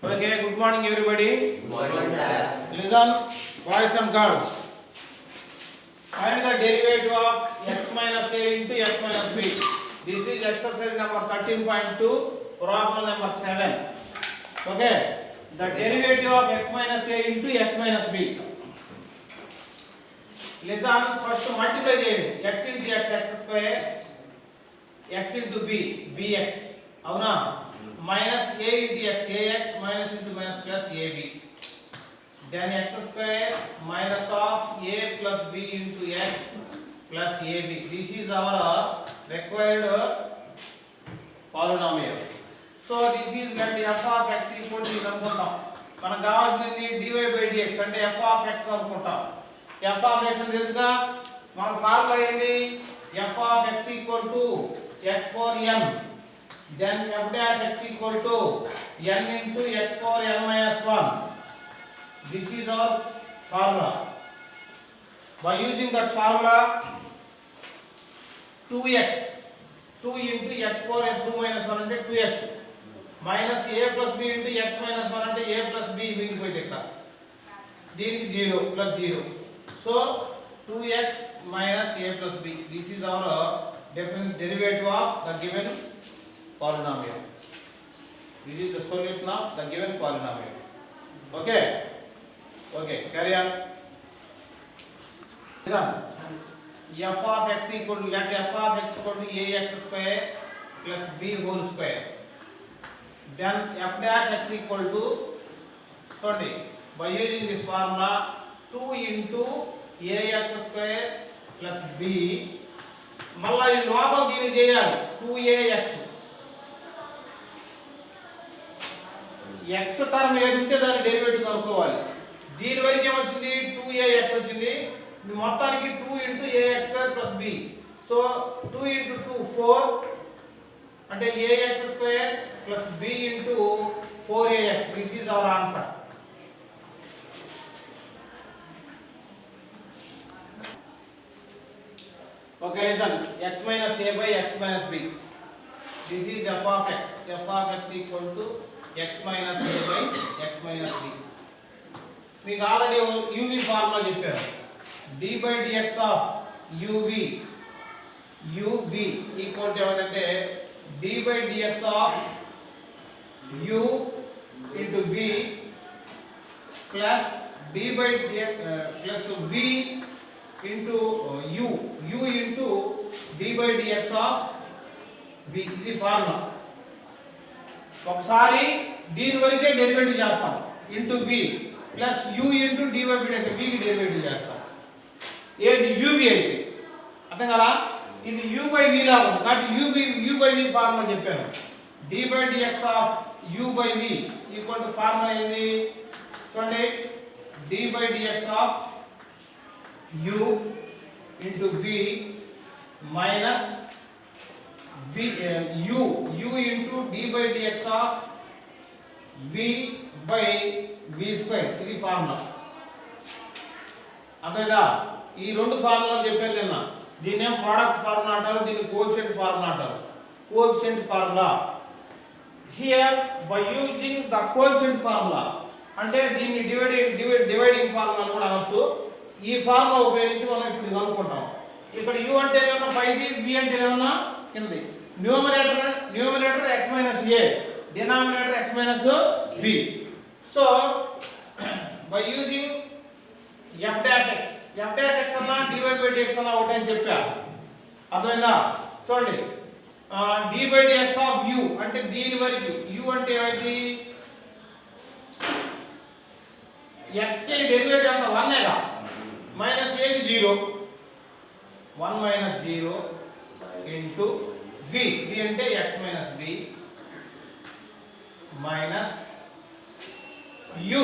Okay, good morning everybody. Good morning, sir. Listen, boys and girls. Find the derivative of x minus a into x minus b. This is exercise number 13.2, problem number 7. Okay, the derivative of x minus a into x minus b. Listen, first multiply the x into x, x square, x into b, bx. అవునా minus a into x, ax minus into minus plus ab. Then x square minus of a plus b into x plus ab. This is our required polynomial. So this is let f of x equal to ఇది అనుకుంటాం. మనకు కావాల్సింది dy by dx అంటే f of x అనుకుంటాం. f of x అని తెలుసుగా, మన formula ఏంది? f of x equal to x power n. Then f dash x equal to n into x power n minus 1. This is our formula. By using that formula, 2x 2 into x power n 2 minus 1 అంటే 2x minus a plus b into x minus 1 అంటే a plus b మిగిలిపోయింది ఇక్కడ. దీనికి 0 plus 0. So 2x minus a plus b. This is our definite derivative of the given polynomial. This is the solution of the given polynomial. Okay. Okay, carry on. F of x equal to let f of x equal to ax square plus b whole square. Then f dash x equal to, sorry, by using this formula 2 into ax square plus b. మళ్ళా ఈ లోపల దీన్ని చేయాలి 2ax. x term ఏది ఉంటే దాని derivative కనుక్కోవాలి. దీని వరకు ఏమొచ్చింది? 2ax వచ్చింది. మొత్తానికి 2 into ax square plus b. So 2 into 2 4 అంటే ax square plus b into 4ax. This is our answer. Okay, listen, x minus a by x minus b. This is f of x. f of x equal to x minus a by x minus b. మీకు already uv formula చెప్పారు. d by dx of uv equal to ఏమంటే d by dx of u into v plus d by dx plus v into u into d by dx of v. ఇది formula. ఒకసారి దీని వరకే derivative చేస్తాం into v plus u into dy by dx v కి derivative చేస్తాం. ఏది uv అయితే అర్థం కదా? ఇది u by v లా ఉంది కాబట్టి u by v ఫార్ములా చెప్పాను. d by dx of u by v equal to formula ఏంది? చూడండి, d by dx of u into v minus v u into d by dx of v by v square. ఇది formula. అంతేగా? ఈ రెండు ఫార్ములాలు చెప్పాను నిన్న. దీన్ని ఏం ప్రోడక్ట్ ఫార్ములా అంటారు, దీన్ని కోఎఫిషియంట్ ఫార్ములా అంటారు. Coefficient formula. Here by using the coefficient formula అంటే దీన్ని డివైడింగ్ ఫార్ములా అని కూడా అనొచ్చు. ఈ ఫార్ములా ఉపయోగించి మనం ఇప్పుడు కనుక్కుంటాం. ఇక్కడ u అంటే ఏమన్నా పైది, v అంటే ఏమన్నా కింది. Numerator x minus a, denominator x minus b. So by using f dash x అన్నా dy by dx అన్నా ఒకటే అని చెప్పా. అర్థమైందా? చూడండి, d by dx of u అంటే దీని వరకు u అంటే ఏమైంది? x కి డెరివేటివ్ అంతా 1 ఏగా, మైనస్ a కి 0, 1 minus 0 into v అంటే x minus b minus u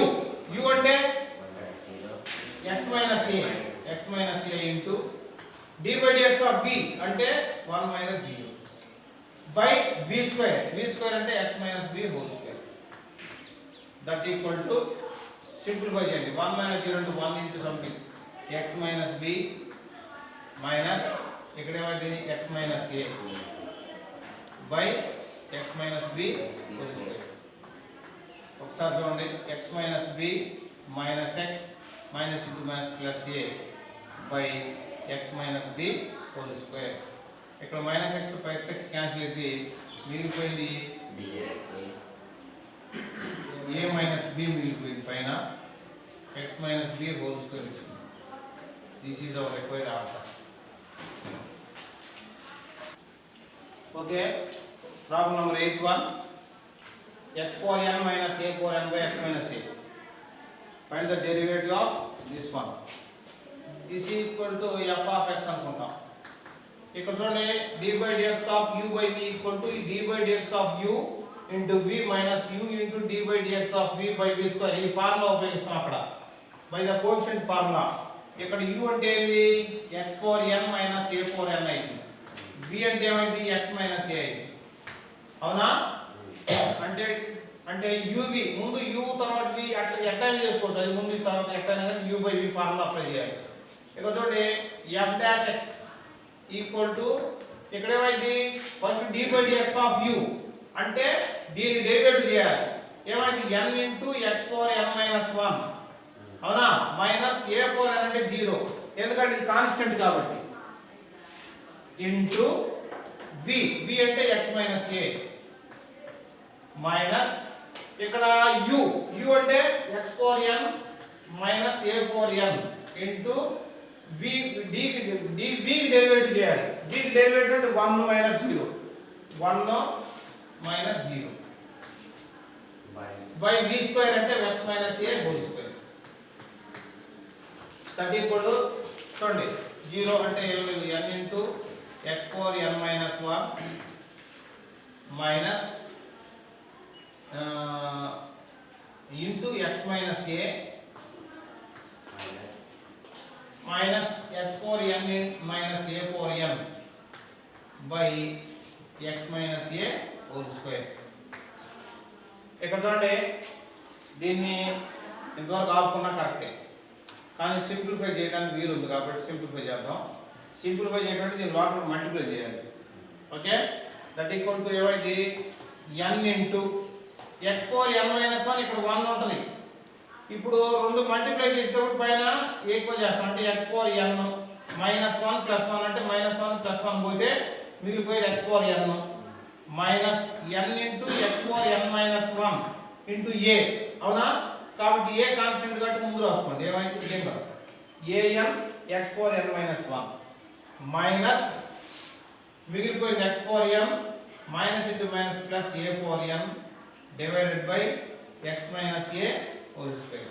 అంటే x minus a into d by dx of v అంటే 1 minus 0 by v square అంటే x minus b whole square. That equal to, simplify చేయండి, 1 minus 0 into 1 into something x minus b minus ఇక్కడ ఏమైంది x minus a by x minus b whole square. ఒకసారి చూడండి, x minus B minus x minus into minus plus A by x minus B whole square. ఇక్కడ minus x plus x cancel అయితే మిగిలిపోయింది A minus B మిగిలిపోయింది, పైన x minus B whole square వచ్చింది. This is our required answer. Okay, problem number 8 x power n minus a power n by x minus a. Find the derivative of this one. This is equal to f of x అనుకుంటాం. ఇక్కడ చూడండి, d by dx of u by v equal to d by dx of u into v minus u into d by dx of v by v square. ఈ formula ఉపయోగిస్తాం అక్కడ by the coefficient formula. ఇక్కడ u అంటే ఏంటి, x power n minus a power n అయింది. v అంటే ఏమైంది, x minus a అయింది. అవునా? అంటే అంటే uv ముందు u తర్వాత v అట్లా ఎట్లైనా చేసుకోవచ్చు, అది ముందు తర్వాత ఎట్లైనా కానీ u by v formula apply చేయాలి. ఇక్కడ చూడండి, f dash x equal to ఇక్కడ ఏమైంది, first d by dx of u అంటే దీని డెరివేటివ్ చేయాలి. ఏమైంది, n into x power n minus 1. అవునా? మైనస్ a power n అంటే 0, ఎందుకంటే ఇది కాన్స్టెంట్ కాబట్టి, ఇంటూ v, v అంటే x minus a మైనస్ ఇక్కడ u అంటే x power n minus a power n into v derivative చేయాలి. v డెరివేటివ్ అంటే 1 minus 0, 1 minus 0 by v square అంటే x minus a whole square. That equal to చూడండి, 0 అంటే ఏం లేదు, n into x power n minus 1 minus into x minus a minus x power n minus a power n by x minus a whole square. ఇక్కడ చూడండి, దీన్ని ఇంతవరకు ఆపుకున్నా కరెక్టే, కానీ సింప్లిఫై చేయడానికి వీలు ఉంది కాబట్టి సింప్లిఫై చేద్దాం. సింప్లిఫై చేయడానికి దీని లోపల మల్టిప్లై చేయాలి. ఓకే, దట్ ఈక్వల్ టు ఏమైంది, n into x power n minus 1 ఇక్కడ 1 ఉంటుంది. ఇప్పుడు రెండు మల్టిప్లై చేసేటప్పుడు పైన ఈక్వల్ చేస్తాం, అంటే x power n minus 1 plus 1 అంటే minus 1 plus 1 పోతే మిగిలిపోయేది x power n minus n into x power n minus 1 into a. అవునా? కాబట్టి a కాన్స్టెంట్ కాబట్టి ముందు రాసుకోండి, ఏమైంది, ఏం కాదు, an x power n minus 1 minus మిగిలిపోయింది x power n minus into minus plus a power n divided by x minus a whole square.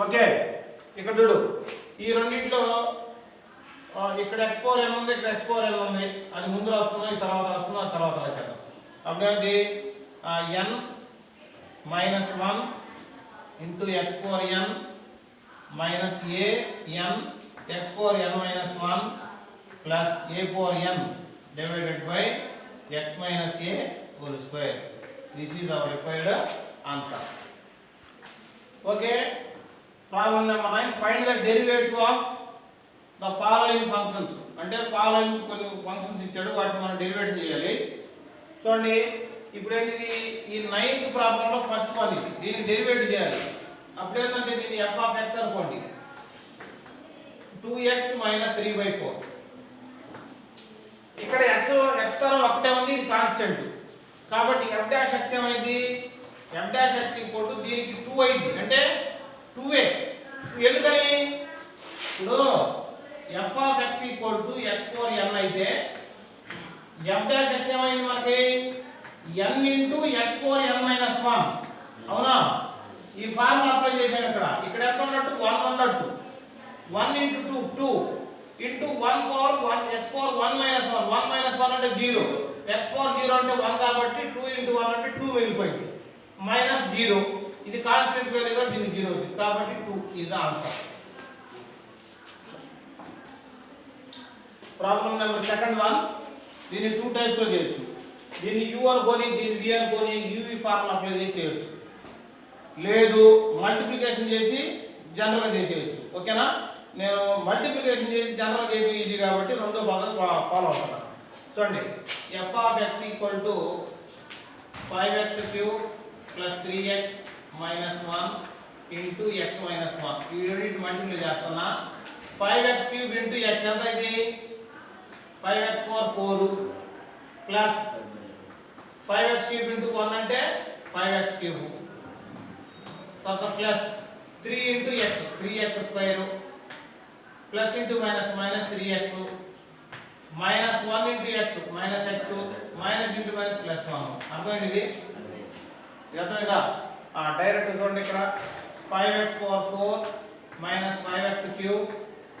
Okay, ఇక్కడ చూడు, ఈ రెండిట్లో ఇక్కడ x power n ఉంది, ఇక్కడ x power n ఉంది, అది ముందు రాసుకున్నాం, ఈ తర్వాత రాసుకున్నాం, అది తర్వాత రాశాను. అప్పుడేంటి, n minus 1 into x power n minus a n x power n minus 1 plus a power n divided by x minus a whole square. This is our required answer. Okay, problem number 9. Find the derivative of the following functions. అంటే following కొన్ని functions ఇచ్చాడు, వాటిని మనం derivative చేయాలి. చూడండి, ఇప్పుడు ఏంటి, ఈ 9th ప్రాబ్లంలో ఫస్ట్ వన్ ఇది, దీనికి డెరివేటివ్ చేయాలి. అప్పుడు ఏంటంటే దీన్ని f of x అనుకోండి, 2x minus 3/4. ఇక్కడ x టర్మ్ ఒకటే ఉంది, ఇది కాన్స్టెంట్ కాబట్టి f డాష్ x ఏమైంది, f dash x equal to దీనికి 2 అయింది, అంటే 2a. ఎందుకని, ఇప్పుడు f of x equal to x power n అయితే f డాష్ x ఏమైంది మనకి, n into x power n minus 1. అవునా? ఈ ఫార్ములా అప్లై చేసాం. ఇక్కడ ఎంత ఉన్నట్టు, 1 ఉన్నట్టు, 1 into 2 2 into 1 power 1 x power 1 minus 1, 1 minus 1 అంటే 0, x power 0 అంటే 1 కాబట్టి 2 ఇంటూ 1 అంటే 2 మిగిలిపోయింది, మైనస్ 0. ఇది కాన్స్టెంట్ వాల్యూ కాబట్టి దీనికి 0 వచ్చింది, కాబట్టి 2 is the answer. Problem number second one, దీన్ని 2 టైప్స్ లో చేయొచ్చు. దీన్ని u అనుకొని, దీన్ని v అనుకొని uv ఫార్ములా అప్లై చేసి చేయొచ్చు, లేదు మల్టిప్లికేషన్ చేసి జనరల్గా చేసేయచ్చు. ఓకేనా? నేను మల్టిప్లికేషన్ చేసి జనరల్ చేయడం ఈజీ కాబట్టి రెండో భాగం ఫాలో అవుతున్నాను. చూడండి, f of x equal to 5x cube plus 3x minus 1 into x minus 1 ఈ రెండింటి మల్టిప్లై చేస్తున్నా 5x cube into x ఎంత ఇది 5x power 4 plus 5x cube into 1 అంటే 5x cube తర్వాత plus 3 into x 3x square plus into minus minus 3x minus 1 into x minus x minus into minus plus 1 అర్థమైంది ఇది అర్థమైందా direct చూడండి ఇక్కడ 5x power 4 minus 5x cube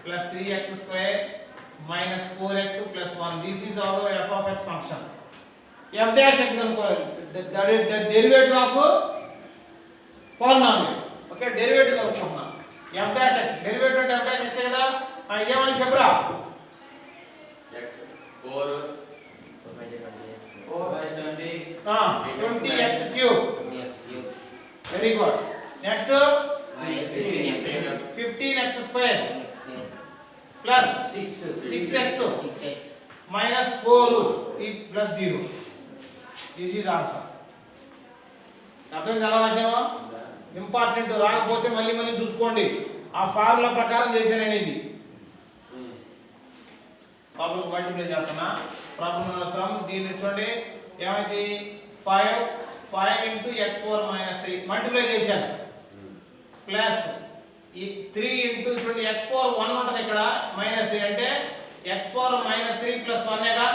plus 3x square minus 4x plus 1 this is our f of x function f dash x అనుకోవాలి the derivative of polynomial okay derivative కనుక్కుంటున్నా f dash x derivative అంటే f dash x కదా ఇదేమని చెప్పరా x 4 20x cube very good next 15x square plus 6x minus 4 plus 0 this is answer అర్థం ఎలా రాసామో important రాకపోతే మళ్ళీ మళ్ళీ చూసుకోండి ఆ ఫార్ములా ప్రకారం చేశాను ఇది ప్రాబ్లం మల్టిప్లై చేస్తున్నా ప్రాబ్లం మాత్రం దీన్ని చూడండి ఏమైంది 5 into x power minus 3 multiply చేశాను ప్లస్ ఈ 3 into చూడండి x power 1 ఉంటుంది ఇక్కడ minus 3 అంటే x power minus 3 plus 1 ఏగా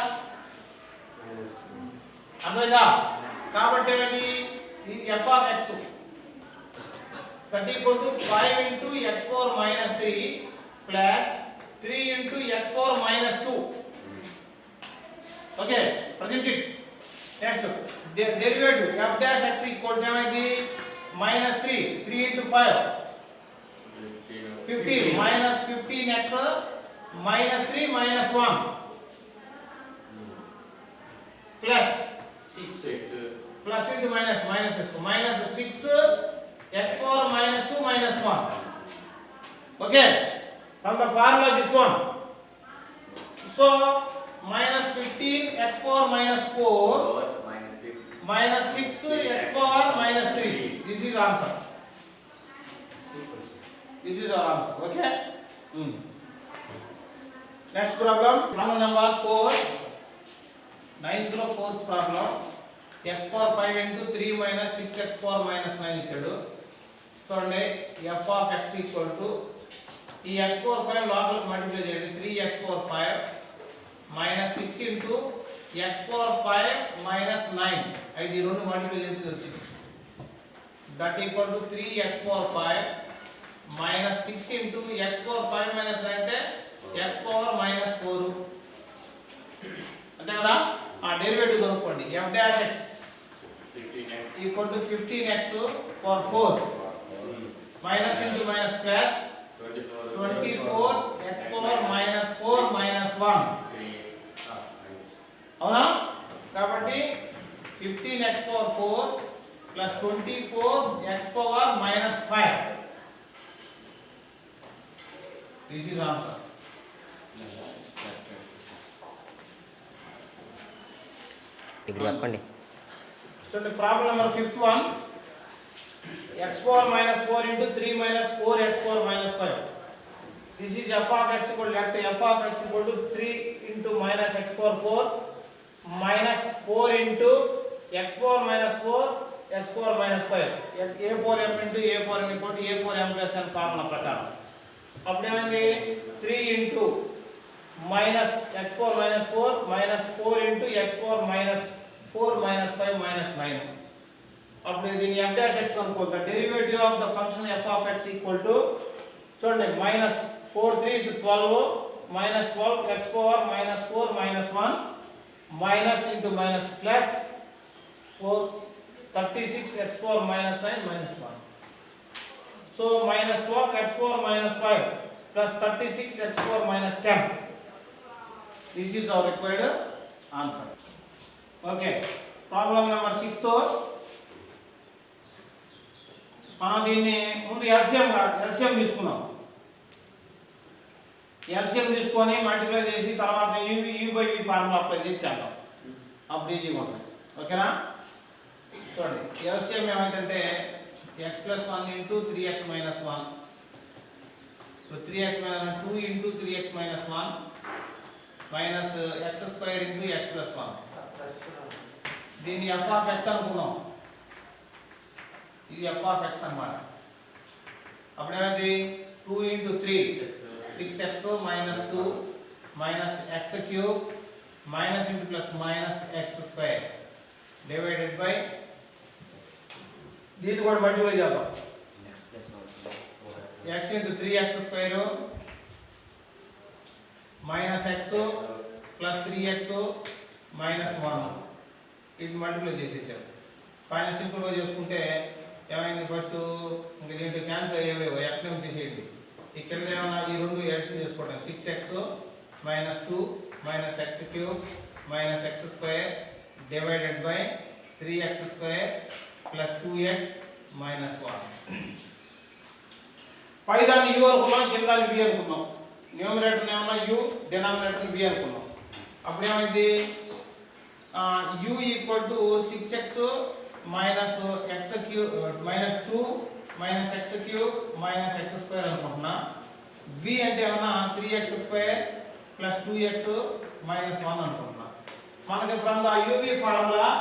అర్థమైందా కాబట్టి ఏమిటి ఈ f of x that equal to 5 into x power minus 3 plus 3 into x power minus 2 okay present it next derivative f dash x equal to minus 3 into 5 15 minus 15x minus 3 minus 1 plus 6 plus into minus minus 6 x power minus 2 minus 1 okay from the formula this one so minus 15 x power minus 4 minus 6 x power minus 3 this is answer this is our answer okay next problem number 4 ninth లో fourth problem x power 5 into 3 minus 6x power minus 9 ఇచ్చాడు చూడండి f of x equal to ఈ x power 5 లోపలికి multiply చేయండి 3x power 5 minus 6 into x power 5 minus 9 అయితే ఈ రెండు multiply చేస్తే వచ్చింది that equal to 3x power 5 minus 6 into x power 5 minus 9 అంటే x power minus 4 అంతే కదా ఆ డెరివేటివ్ కనుక్కోండి f dash x equal to 15x power 4 minus into minus plus 24 x power minus 4 minus 1 అవునా కాబట్టి 15x power 4 plus 24 x power minus 5 this is answer ఇప్పుడు చెప్పండి so the problem number fifth one x power minus 4 into 3 minus 4 x power minus 5 this is f of x equal to f of x equal to 3 into minus x power 4 minus 4 into x power minus 4 x power minus 5 a power m into a power m equal to a power m plus n formula ప్రకారం అప్పుడు ఏమైంది 3 into minus x power minus 4 minus 4 into x power minus 4 minus 5 minus 9 అప్పుడు దీని f dash x అనుకోండి derivative of the function f of x equal to చూడండి minus 4 3 is 12 minus 12 x power minus 4 minus 1 minus into minus plus 4 36 x power minus 9 minus 1 so minus 12 x power minus 5 plus 36 x power minus 10 this is our required answer okay problem number 6 తో మనం దీన్ని ముందు LCM తీసుకున్నాం LCM తీసుకొని multiply చేసి తర్వాత u/v formula apply చేసి చేద్దాం అప్పుడు ఈజీగా ఉంటుంది ఓకేనా చూడండి ఎల్సిఎం ఏమైందంటే x plus 1 into 3x minus 1. So 3x minus 2 into 3x minus 1 minus x square into x plus 1. దీన్ని f of x అనుకున్నాం. ఇది f of x అన్నమాట. అప్పుడు ఏమైంది 2 into 3 6x minus 2 minus x cube minus into plus minus x square divided by దీన్ని కూడా multiply చేద్దాం. x into 3x square minus x plus 3x minus 1 ఇది మల్టిప్లై చేసేసాం. పైన సింపుల్గా చేసుకుంటే ఏమైంది ఫస్ట్ ఇంక దీంట్లో క్యాన్సిల్ అయ్యేవేవో x చేసేయండి. ఇక్కడ ఏమన్నా ఈ రెండు ఎడిషన్ చేసుకోవటం 6x minus 2 minus x cube minus x square divided by 3x square plus 2x minus 1. పై దాన్ని u అనుకున్నాం, కింద దాన్ని v అనుకున్నాం. న్యూమరేటర్ ఏమన్నా u, డినామినేటర్ v అనుకున్నాం. అప్పుడు ఏమైంది u equal to 6x minus x cube minus 2 minus x cube minus x square అనుకుంటున్నా. v అంటే ఏమన్నా 3x square plus 2x minus 1 అనుకుంటున్నా. మనకి from the uv formula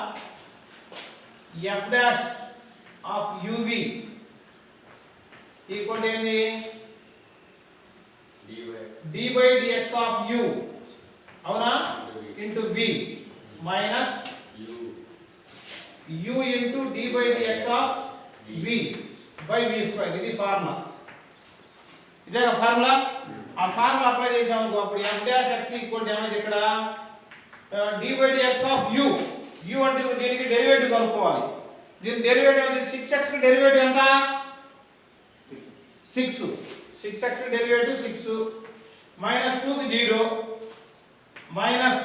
f dash of uv equal to ఏంది d by dx of u అవునా into v minus u into d by dx of v by v square. ఇది formula. ఇదే formula. ఆ formula apply చేసాము అప్పుడు f dash x equal to ఏమైంది ఇక్కడ d by dx of u. u అంటే దీనికి డెరివేటివ్ కనుక్కోవాలి. దీని డెరివేటివ్ అంటే 6x కి డెరివేటివ్ ఎంత 6. 6x కి డెరివేటివ్ 6 minus 2 కి 0 minus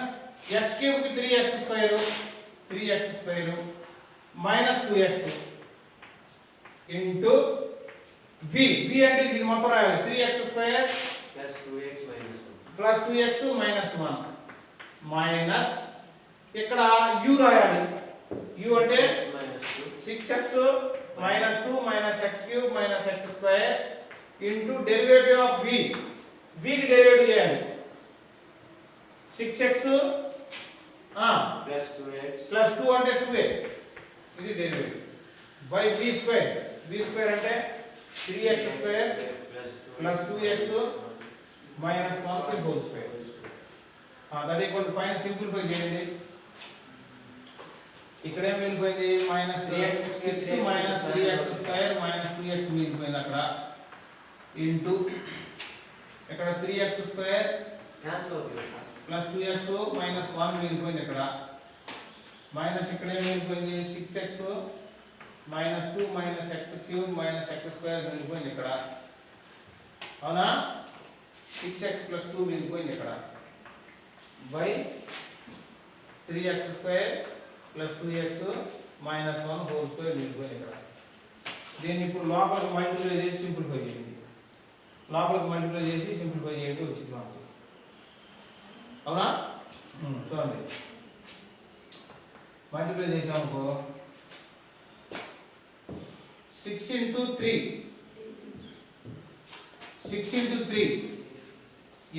x cube కి 3x square minus 2x into v. v అంటే ఇది మొత్తం రాయాలి 3x square plus 2x minus 1 minus ఇక్కడ u రాయాలి. u అంటే 6x minus 2 minus x cube minus x square into derivative of v. v కి derivative చేయాలి 6x plus 2 అంటే 2x ఇది derivative by v square. v square అంటే 3x square plus 2x minus 1 కి whole square. That equal to పైన simplify చేయండి. ఇక్కడ ఏం మిగిలిపోయింది minus 6 minus 3x square minus 2x మిగిలిపోయింది అక్కడ ఇంటూ ఇక్కడ 3x square plus 2x minus 1 మిగిలిపోయింది ఇక్కడ మైనస్ ఇక్కడ ఏం మిగిలిపోయింది 6x minus 2 minus x cube minus x square మిగిలిపోయింది ఇక్కడ అవునా 6x plus 2 మిగిలిపోయింది ఇక్కడ by 3x square plus 2x minus 1 whole square మిగిలిపోయింది ఇక్కడ. దీన్ని ఇప్పుడు లోపలికి మల్టిప్లై చేసి సింప్లిఫై చేయండి. లోపలికి మల్టిప్లై చేసి సింప్లిఫై చేయండి వచ్చింది మనకు అవునా. చూడండి మల్టిప్లై చేసామనుకో 6 into 3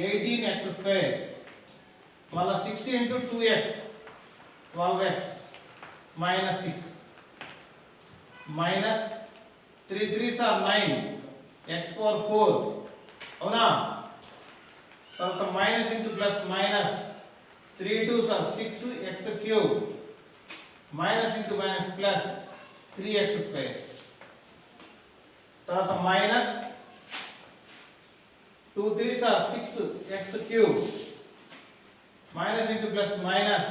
18x square మళ్ళా 6 into 2x 12x minus 6 minus 3 3s are 9 x power 4 అవునా. తర్వాత minus into plus minus 3 2s are 6 x cube minus into minus plus 3x square. తర్వాత minus 2 3s are 6 x cube minus into plus minus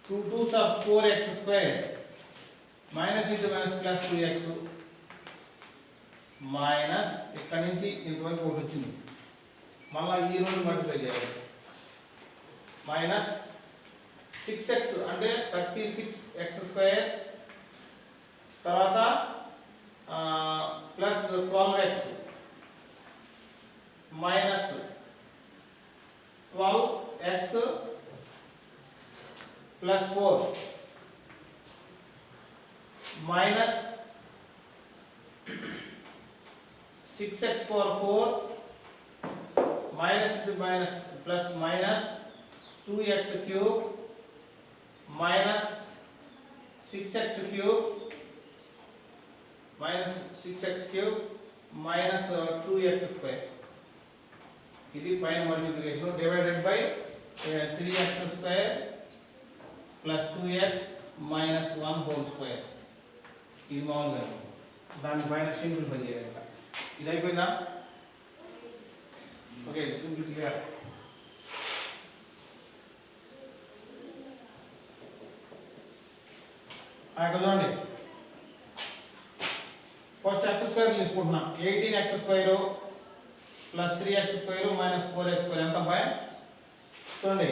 2 2s are 4x square minus into minus plus 2x minus ఇక్కడ నుంచి ఇంతవరకు ఒకటి వచ్చింది మళ్ళా ఈ రెండు multiply చేయాలి minus 6x అంటే 36x square తర్వాత plus 12x minus 12x plus 4 minus 6x power 4 minus into minus plus minus 2x cube minus 6x cube minus 6x cube minus 2x square. ఇది పైన multiplication divided by 3x square plus 2x minus 1 whole square. ఇది మామూలుగా దానిపైన simplify చేయాలి. ఇది అయిపోయిందా? Okay, simple clear. ఇక్కడ చూడండి, ఫస్ట్ ఎక్స్ స్క్వేర్ తీసుకుంటున్నా. 18x square plus 3x square minus 4x square ఎంత బాయ్? చూడండి,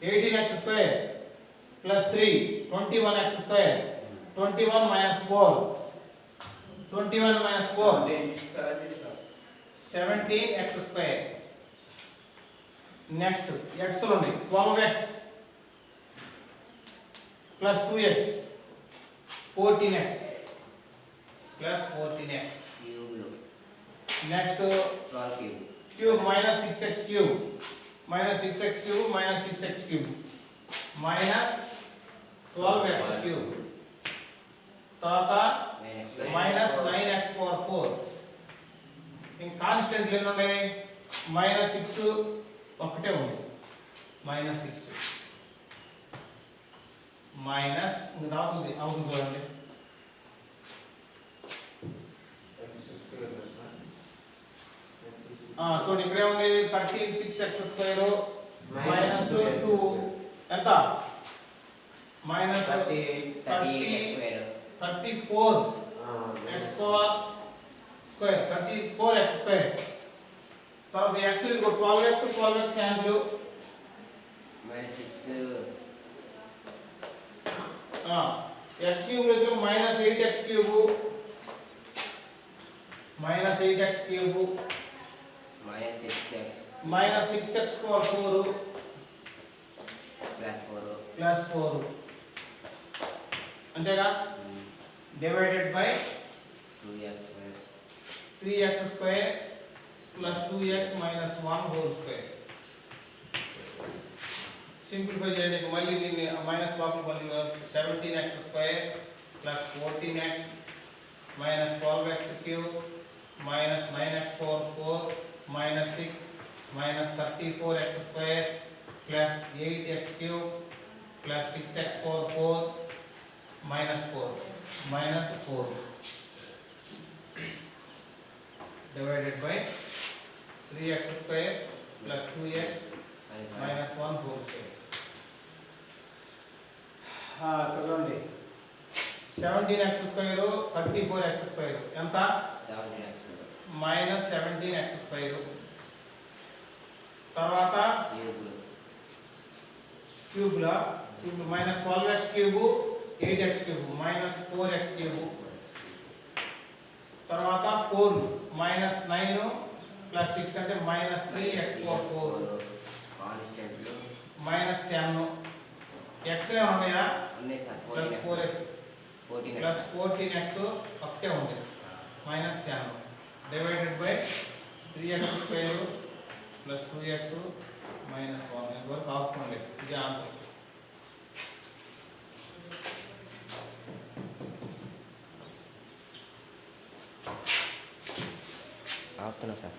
18x square plus 3 21x square 21 minus 4 21 minus 4 17x square. Next x లో ఉంది 12x plus 2x 14x plus 14x. Next 12 cube cube minus 6x cube minus 6x cube minus 6x cube minus 12x cube. తర్వాత minus 9x power 4. ఇంక కాన్స్టెంట్లు ఎన్ని ఉన్నాయి? Minus 6 ఒకటే ఉంది, minus 6 minus ఇంకా అవుతుంది చూడండి. చూడండి, ఇక్కడే ఉంది 36x స్క్వేర్ మైనస్ 2 ఎంత? Minus 34 x power square 34x square. తర్వాత x ఇంకో 12x క్యాన్సిల్. x క్యూబ్ లో minus 8x cube minus 8x cube minus 6x power 4 plus 4 అంతేగా? Divided by 3x square plus 2x minus 1 whole square. Simplify చేయండి. మళ్ళీ దీన్ని minus లోపల మళ్ళీ 17x square plus 14x minus 12x cube minus 9x power 4 minus 6 minus 34x square plus 8x cube plus 6x power 4 minus 4 divided by 3x square plus 2x minus 1 whole square. చూడండి, 17x square 34x square ఎంత? Minus 17x square. తర్వాత cube లా minus 12x cube 8x cube minus 4x cube. తర్వాత 4 minus 9 plus 6 అంటే minus 3x power 4 minus 10. x లే ఉన్నాయా? Plus 4x plus 14x ఒకటే ఉంది, minus 10 divided by 3x square plus 2x minus 1. ఇంతవరకు ఆపుకోండి. ఇది ఆన్సర్. ఆపుతున్నా సార్.